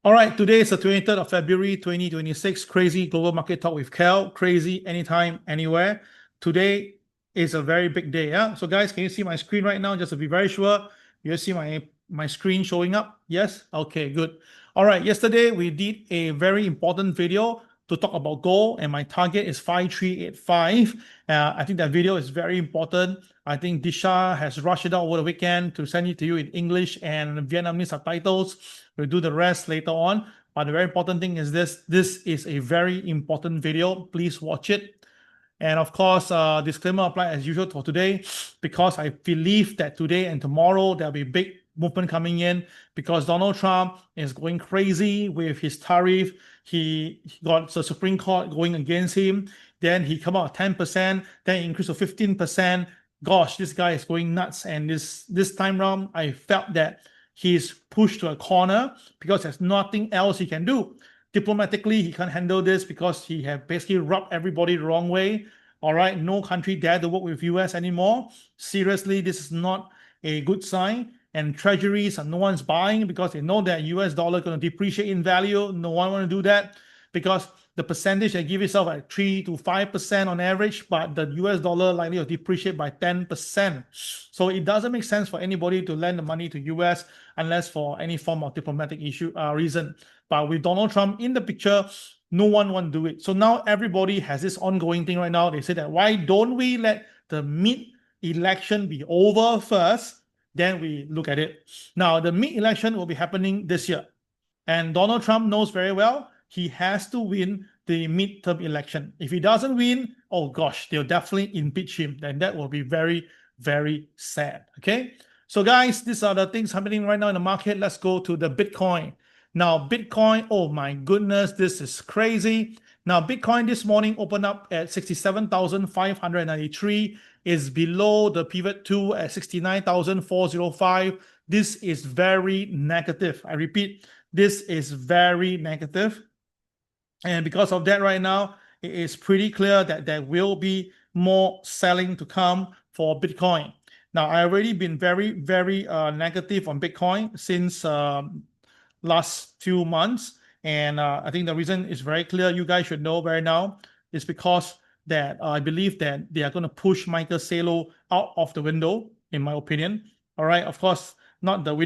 All right, today is the 23rd of February 2026. Crazy Global Market Talk with KEL. Crazy anytime, anywhere. Today is a very big day. Yeah. So guys, can you see my screen right now? Just to be very sure, you see my screen showing up? Yes. Okay. Good. All right. Yesterday we did a very important video to talk about gold, and my target is 5385. I think that video is very important. I think Disha has rushed it out over the weekend to send it to you in English and Vietnamese subtitles. We'll do the rest later on. But the very important thing is this. This is a very important video. Please watch it. And of course, disclaimer apply as usual for today, because I believe that today and tomorrow there'll be big movement coming in, because Donald Trump is going crazy with his tariff. He got the Supreme Court going against him. Then he come out 10%, then increase to 15%. Gosh, this guy is going nuts. And this time round, I felt that he's pushed to a corner because there's nothing else he can do. Diplomatically, he can't handle this because he have basically rubbed everybody the wrong way. All right, no country dare to work with US anymore. Seriously, this is not a good sign. And treasuries, and no one's buying because they know that US dollar going to depreciate in value. No one want to do that because the percentage they give itself at 3 to 5% on average, but the US dollar likely to depreciate by 10%. So it doesn't make sense for anybody to lend the money to US unless for any form of diplomatic reason. But with Donald Trump in the picture, no one want to do it. So now everybody has this ongoing thing right now. They say that why don't we let the mid-election be over first, then we look at it. Now, the mid-election will be happening this year. And Donald Trump knows very well he has to win the midterm election. If he doesn't win, oh gosh, they'll definitely impeach him. And that will be very, very sad. Okay? So guys, these are the things happening right now in the market. Let's go to the Bitcoin. Now, Bitcoin, oh my goodness, this is crazy. Now, Bitcoin this morning opened up at 67,593. Is below the pivot 2 at 69,405. This is very negative. I repeat, this is very negative. And because of that right now, it is pretty clear that there will be more selling to come for Bitcoin. Now, I've already been very, very negative on Bitcoin since last few months. And I think the reason is very clear. You guys should know right now is because that I believe that they are going to push Michael Saylor out of the window, in my opinion. All right, of course, not the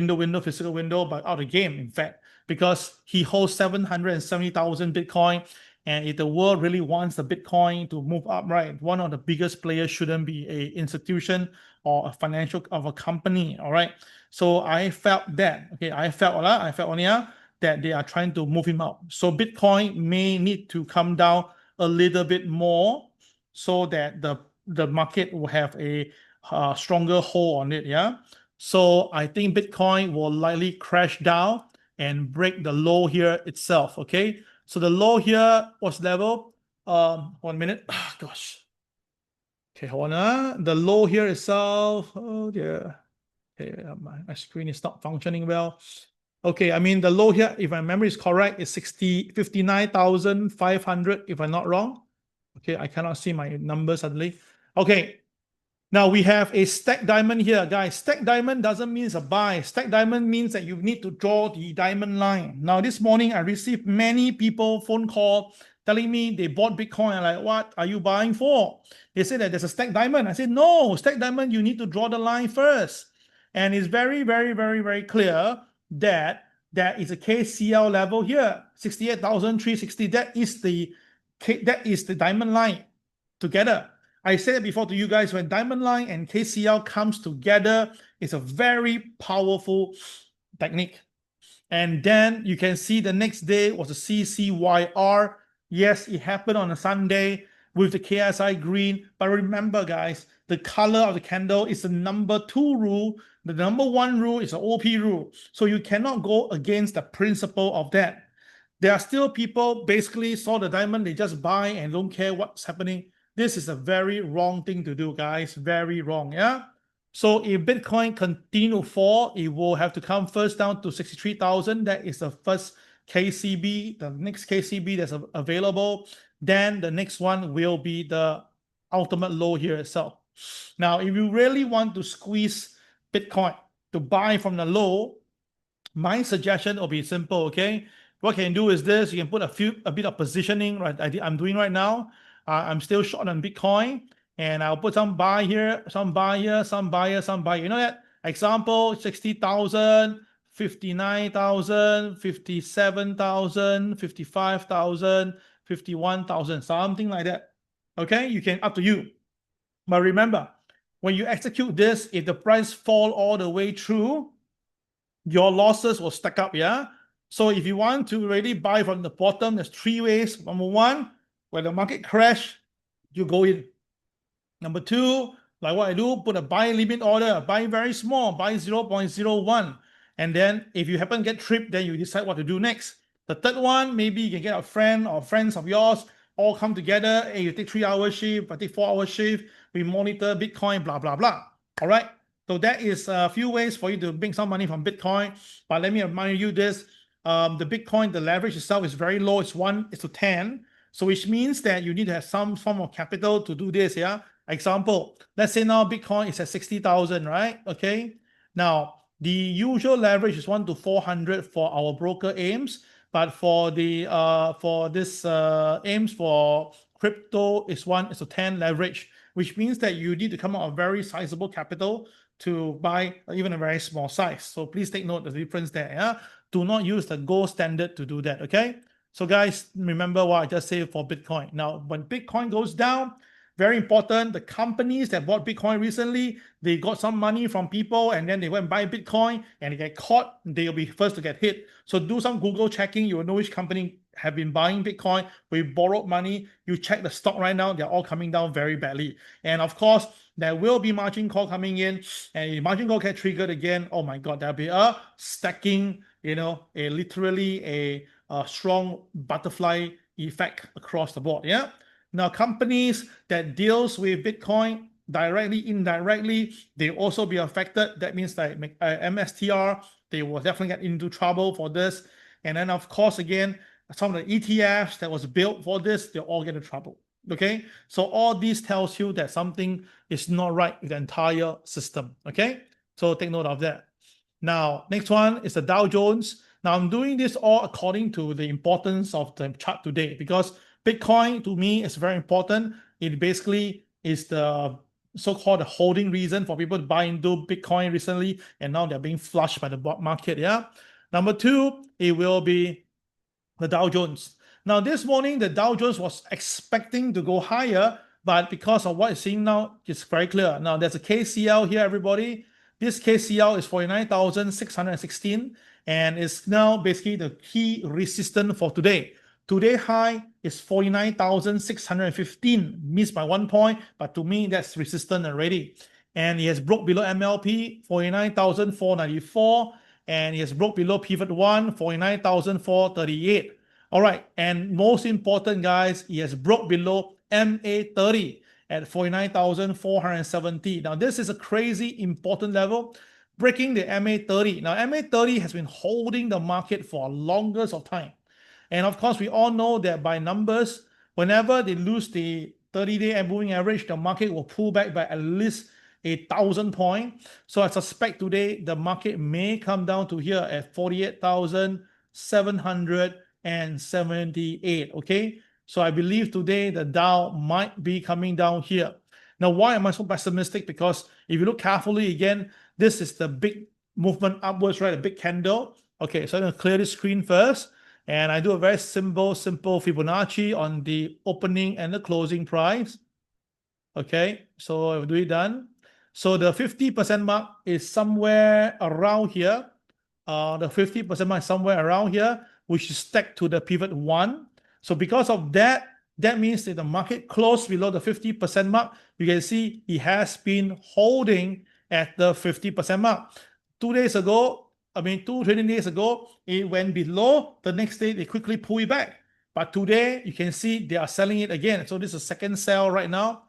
physical window, but out of the game, in fact, because he holds 770,000 Bitcoin. And if the world really wants the Bitcoin to move up, right, one of the biggest players shouldn't be an institution or a financial of a company. All right. So I felt that, okay, I felt on here that they are trying to move him out. So Bitcoin may need to come down a little bit more so that the market will have a stronger hold on it. Yeah. So I think Bitcoin will likely crash down and break the low here itself. Okay. So the low here was level. 1 minute. Oh, gosh. Okay, hold on. The low here itself. Oh dear. Okay, my screen is not functioning well. Okay, I mean the low here, if my memory is correct, is 59,500, if I'm not wrong. Okay, I cannot see my numbers suddenly. Okay, now we have a stacked diamond here, guys. Stacked diamond doesn't mean it's a buy. Stacked diamond means that you need to draw the diamond line. Now, this morning, I received many people phone call telling me they bought Bitcoin. I'm like, what are you buying for? They said that there's a stacked diamond. I said, no, stacked diamond, you need to draw the line first. And it's very, very, very, very clear that there is a KCL level here, 68,360. That is the diamond line together. I said it before to you guys, when diamond line and KCL comes together, it's a very powerful technique. And then you can see the next day was a CCYR. Yes, it happened on a Sunday with the KSI green. But remember, guys, the color of the candle is the number 2 rule. The number 1 rule is the OP rule. So you cannot go against the principle of that. There are still people basically saw the diamond, they just buy and don't care what's happening. This is a very wrong thing to do, guys. Very wrong, yeah? So if Bitcoin continue to fall, it will have to come first down to 63,000. That is the first KCB, the next KCB that's available. Then the next one will be the ultimate low here itself. Now, if you really want to squeeze Bitcoin to buy from the low, My suggestion will be simple, okay? What you can do is this: you can put a bit of positioning, right? I'm doing right now. I'm still short on Bitcoin, and I'll put some buy here, some buy here, some buy here, some buy. You know that? Example: 60,000, 59,000, 57,000, 55,000, 51,000, something like that. Okay, you can, up to you. But remember, when you execute this, if the price fall all the way through, your losses will stack up, yeah? So if you want to really buy from the bottom, there's three ways. Number one, when the market crash, you go in. Number two, like what I do, put a buy limit order, buy very small, buy 0.01. And then if you happen to get tripped, then you decide what to do next. The third one, maybe you can get a friend or friends of yours, all come together, and you take 3-hour shift, I take 4-hour shift, we monitor Bitcoin, blah, blah, blah. All right. So that is a few ways for you to make some money from Bitcoin. But let me remind you this, the Bitcoin, the leverage itself is very low. It's 1:10. So which means that you need to have some form of capital to do this, yeah? Example, let's say now Bitcoin is at 60,000, right? Okay. Now, the usual leverage is 1 to 400 for our broker aims, but for the aims for crypto is 1:10 leverage, which means that you need to come out of very sizable capital to buy even a very small size. So please take note of the difference there. Yeah? Do not use the gold standard to do that. Okay. So guys, remember what I just said for Bitcoin. Now, when Bitcoin goes down, very important, the companies that bought Bitcoin recently, they got some money from people and then they went and buy Bitcoin and they get caught, they'll be first to get hit. So do some Google checking, you will know which company have been buying Bitcoin. We borrowed money. You check the stock right now, they're all coming down very badly. And of course, there will be margin call coming in, and if margin call get triggered again, oh my God, there'll be a stacking, literally a strong butterfly effect across the board. Yeah. Now, companies that deals with Bitcoin directly, indirectly, they also be affected. That means like MSTR, they will definitely get into trouble for this. And then, of course, again, some of the ETFs that was built for this, they'll all get into trouble. Okay, so all these tells you that something is not right with the entire system. Okay, so take note of that. Now, next one is the Dow Jones. Now, I'm doing this all according to the importance of the chart today, because Bitcoin to me is very important. It basically is the so-called holding reason for people to buy into Bitcoin recently, and now they're being flushed by the market. Yeah. Number two, it will be the Dow Jones. Now, this morning, the Dow Jones was expecting to go higher, but because of what it's seeing now, it's very clear. Now, there's a KCL here, everybody. This KCL is 49,616, and it's now basically the key resistance for today. Today high is 49,615, missed by 1 point, but to me, that's resistant already. And it has broke below MLP, 49,494, and it has broke below pivot 1, 49,438. All right, and most important, guys, it has broke below MA30 at 49,470. Now, this is a crazy important level, breaking the MA30. Now, MA30 has been holding the market for the longest of time. And of course, we all know that by numbers, whenever they lose the 30-day moving average, the market will pull back by at least 1,000 points. So I suspect today the market may come down to here at 48,778. Okay, so I believe today the Dow might be coming down here. Now, why am I so pessimistic? Because if you look carefully again, this is the big movement upwards, right? A big candle. Okay, so I'm going to clear the screen first. And I do a very simple Fibonacci on the opening and the closing price. Okay, so I'll do it done. So the 50% mark is somewhere around here. The 50% mark is somewhere around here, which is stacked to the pivot 1. So because of that, that means that the market closed below the 50% mark. You can see it has been holding at the 50% mark. 2 days ago, two trading days ago, it went below. The next day, they quickly pull it back. But today, you can see they are selling it again. So this is a second sell right now.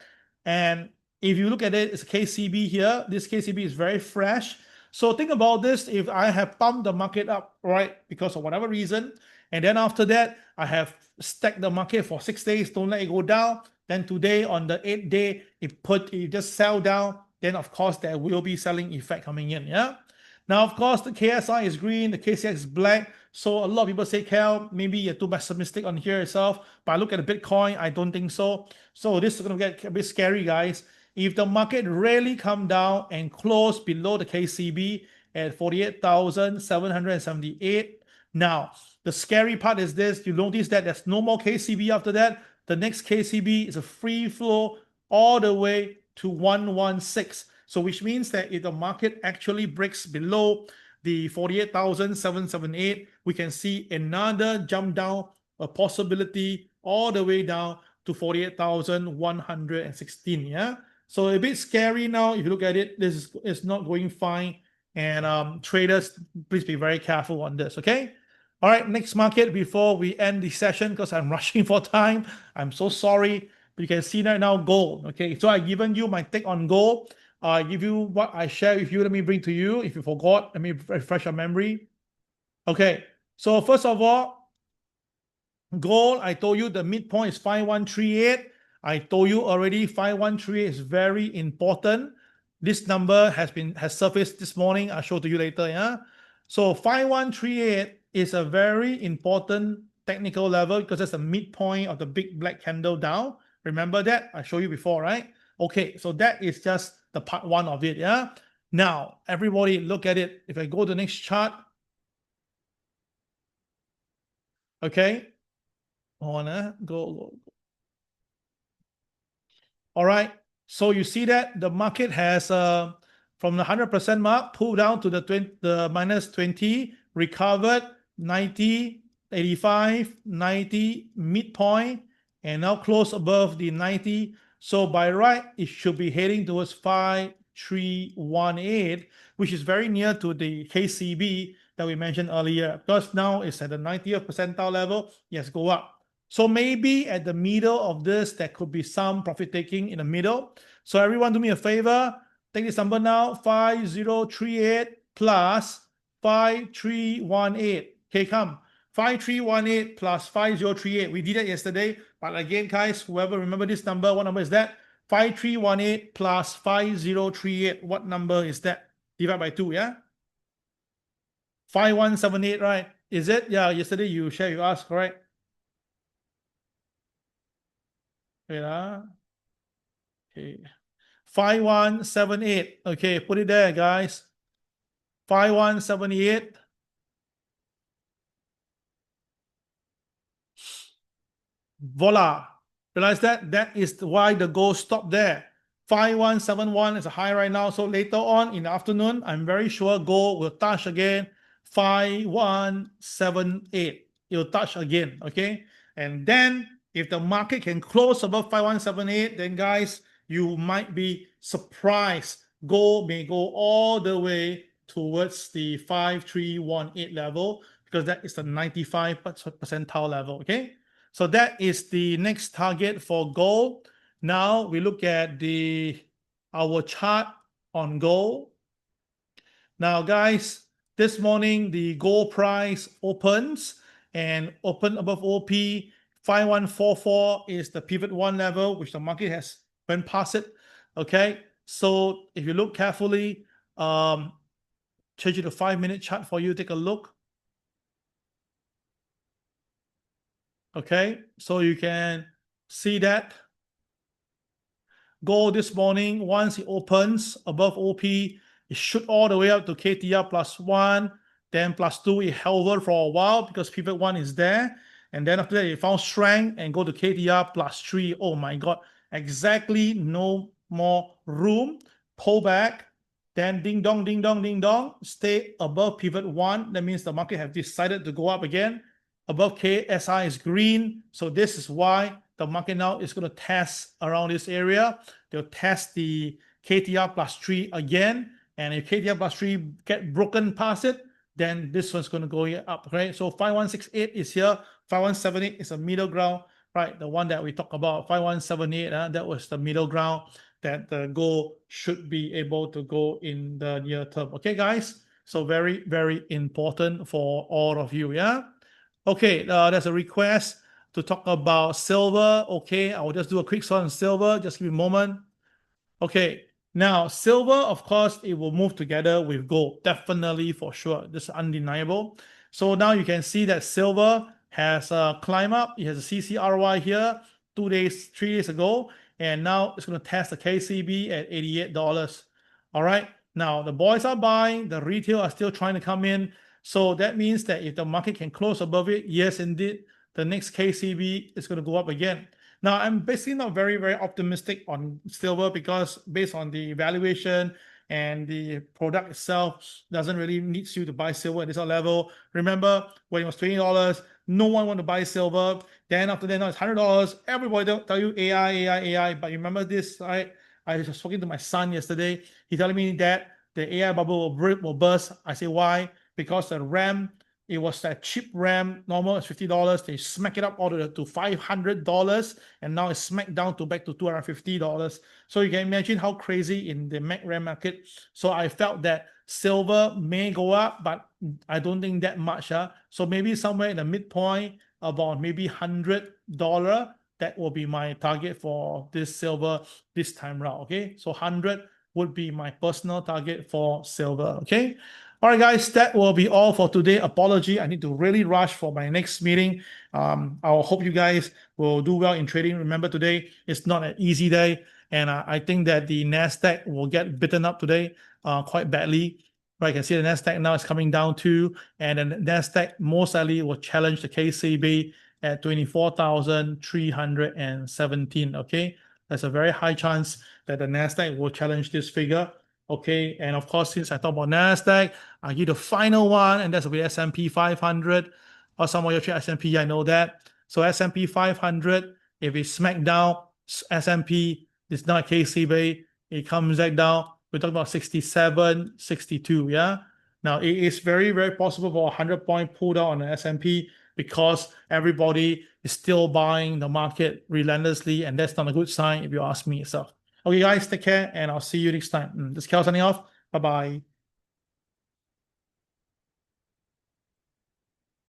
And if you look at it, it's a KCB here. This KCB is very fresh. So think about this. If I have pumped the market up, right, because of whatever reason, and then after that, I have stacked the market for 6 days, don't let it go down. Then today, on the 8th day, it just sell down. Then, of course, there will be selling effect coming in, yeah? Now, of course, the KSI is green, the KCX is black. So a lot of people say, KEL, maybe you're too pessimistic on here itself. But I look at the Bitcoin, I don't think so. So this is going to get a bit scary, guys. If the market really come down and close below the KCB at 48,778, now the scary part is this: you notice that there's no more KCB after that. The next KCB is a free flow all the way to 116. So which means that if the market actually breaks below the 48,778, we can see another jump down, a possibility all the way down to 48,116. Yeah. So a bit scary now. If you look at it, this is not going fine. And traders, please be very careful on this. Okay. All right. Next market before we end the session, because I'm rushing for time. I'm so sorry. But you can see that now gold. Okay. So I've given you my take on gold. I give you what I share with you. Let me bring to you. If you forgot, let me refresh your memory. Okay. So first of all, gold, I told you the midpoint is 5138. I told you already 5138 is very important. This number has surfaced this morning. I'll show to you later. Yeah. So 5138 is a very important technical level because that's the midpoint of the big black candle down. Remember that? I showed you before, right? Okay, so that is just the part one of it. Yeah. Now, everybody look at it. If I go to the next chart. Okay. Go. All right. So you see that the market has from the 100% mark pulled down to the minus 20, recovered 90, 85, 90, midpoint, and now close above the 90. So by right, it should be heading towards 5318, which is very near to the KCB that we mentioned earlier. Because now it's at the 90th percentile level. Yes, go up. So maybe at the middle of this, there could be some profit taking in the middle. So everyone do me a favor. Take this number now, 5038 plus 5318. Okay, come. 5318 plus 5038. We did that yesterday. But again, guys, whoever remember this number, what number is that? 5318 plus 5038. What number is that? Divide by 2, yeah? 5178, right? Is it? Yeah, yesterday you shared with us, correct? Wait, okay. 5178. Okay, put it there, guys. 5178. Voila. Realize that? That is why the gold stopped there. 5171 is a high right now. So later on in the afternoon, I'm very sure gold will touch again 5178. It'll touch again. Okay. And then if the market can close above 5178, then guys, you might be surprised. Gold may go all the way towards the 5318 level because that is the 95 percentile level. Okay. So that is the next target for gold. Now we look at our chart on gold. Now, guys, this morning the gold price opens and open above OP. 5144 is the pivot one level, which the market has went past it. Okay, so if you look carefully, change it to 5-minute chart for you. Take a look. Okay, so you can see that gold this morning, once it opens above OP, it shoot all the way up to KTR +1, then +2. It hovered for a while because pivot 1 is there. And then after that, it found strength and go to KTR +3. Oh my God, exactly no more room. Pull back, then ding dong, ding dong, ding dong. Stay above pivot 1. That means the market have decided to go up again. Above KSI is green. So this is why the market now is going to test around this area. They'll test the KTR +3 again. And if KTR +3 get broken past it, then this one's going to go up, right? So 5168 is here. 5178 is a middle ground, right? The one that we talked about, 5178, that was the middle ground that the gold should be able to go in the near term. Okay, guys? So very, very important for all of you, yeah? Okay, there's a request to talk about silver. Okay, I will just do a quick one on silver. Just give me a moment. Okay, Now, silver, of course, it will move together with gold, definitely for sure. This is undeniable. So now you can see that silver has climbed up. It has a CCRY here 2 days, 3 days ago, and now it's going to test the KCB at $88. All right. Now the boys are buying, the retail are still trying to come in. So that means that if the market can close above it, yes, indeed, the next KCB is going to go up again. Now, I'm basically not very, very optimistic on silver because based on the valuation and the product itself doesn't really need you to buy silver at this level. Remember, when it was $20, no one wanted to buy silver. Then after that, now it's $100. Everybody don't tell you AI. But remember this, right? I was talking to my son yesterday. He telling me that the AI bubble will burst. I say, why? Because the RAM, it was that cheap RAM, normal is $50. They smack it up all to $500, and now it's smacked down to back to $250. So you can imagine how crazy in the Mac RAM market. So I felt that silver may go up, but I don't think that much. So maybe somewhere in the midpoint, about maybe $100. That will be my target for this silver this time round. Okay, so 100 would be my personal target for silver. Okay. All right, guys, that will be all for today. Apology, I need to really rush for my next meeting. I hope you guys will do well in trading. Remember, today is not an easy day, and I think that the NASDAQ will get bitten up today quite badly. Right, you can see the NASDAQ now is coming down too, and then the NASDAQ most likely will challenge the KCB at 24,317. Okay, there's a very high chance that the NASDAQ will challenge this figure. Okay, and of course, since I talked about NASDAQ, I'll give the final one, and that's will be S&P 500. Or some of you trade S&P, I know that. So S&P 500, if it smack down, S&P is not KCB, it comes back down. We're talking about 67, 62, yeah? Now, it is very, very possible for a 100-point pull down on the S&P because everybody is still buying the market relentlessly, and that's not a good sign if you ask me yourself. Okay, guys, take care, and I'll see you next time. This is Kel signing off. Bye-bye.